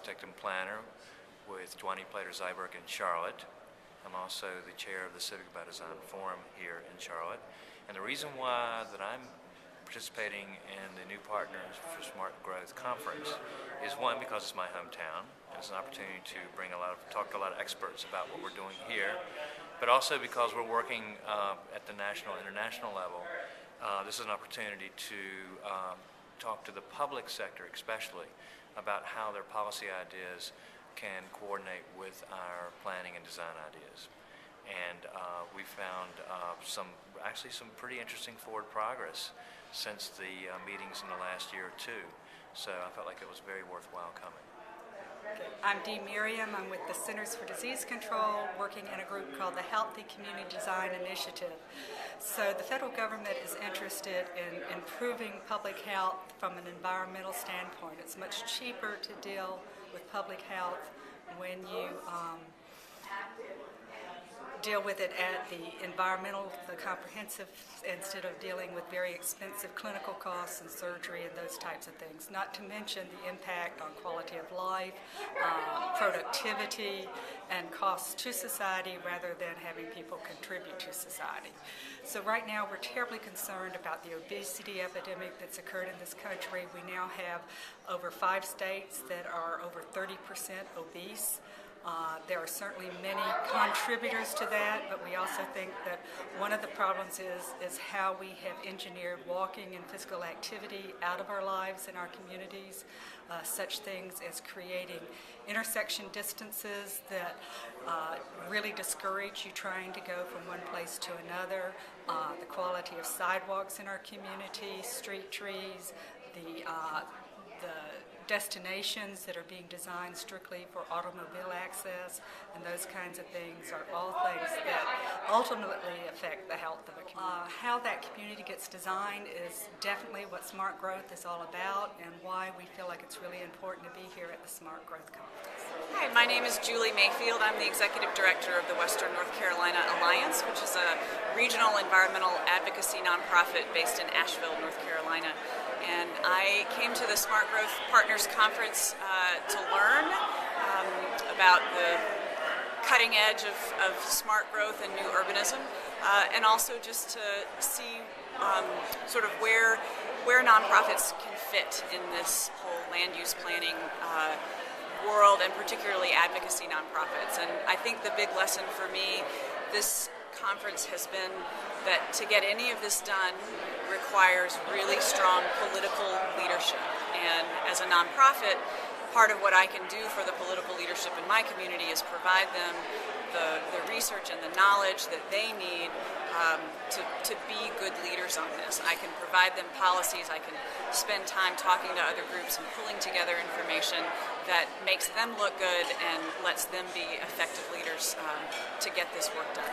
architect and planner with Dwayne Plater-Zyberg in Charlotte. I'm also the chair of the Civic by Design Forum here in Charlotte. And the reason why that I'm participating in the New Partners for Smart Growth Conference is, one, because it's my hometown, and it's an opportunity to talk to a lot of experts about what we're doing here, but also because we're working at the national and international level. This is an opportunity to talk to the public sector especially about how their policy ideas can coordinate with our planning and design ideas. And we found some pretty interesting forward progress since the meetings in the last year or two. So I felt like it was very worthwhile coming. I'm Miriam. I'm with the Centers for Disease Control, working in a group called the Healthy Community Design Initiative. So the federal government is interested in improving public health from an environmental standpoint. It's much cheaper to deal with public health when you deal with it at the comprehensive, instead of dealing with very expensive clinical costs and surgery and those types of things. Not to mention the impact on quality of life, productivity, and costs to society rather than having people contribute to society. So right now we're terribly concerned about the obesity epidemic that's occurred in this country. We now have over 5 states that are over 30% obese. There are certainly many contributors to that, but we also think that one of the problems is how we have engineered walking and physical activity out of our lives in our communities, such things as creating intersection distances that really discourage you trying to go from one place to another, the quality of sidewalks in our community, street trees, the destinations that are being designed strictly for automobile access, and those kinds of things are all things that ultimately affect the health of a community. How that community gets designed is definitely what Smart Growth is all about, and why we feel like it's really important to be here at the Smart Growth Conference. Hi, my name is Julie Mayfield. I'm the Executive Director of the Western North Carolina Alliance, which is a regional environmental advocacy nonprofit based in Asheville, North Carolina. And I came to the Smart Growth Partners Conference to learn about the cutting edge of smart growth and new urbanism, and also just to see sort of where nonprofits can fit in this whole land use planning world, and particularly advocacy nonprofits. And I think the big lesson for me this conference has been that to get any of this done requires really strong political leadership. And as a nonprofit, part of what I can do for the political leadership in my community is provide them the research and the knowledge that they need to be good leaders on this. I can provide them policies. I can spend time talking to other groups and pulling together information that makes them look good and lets them be effective leaders to get this work done.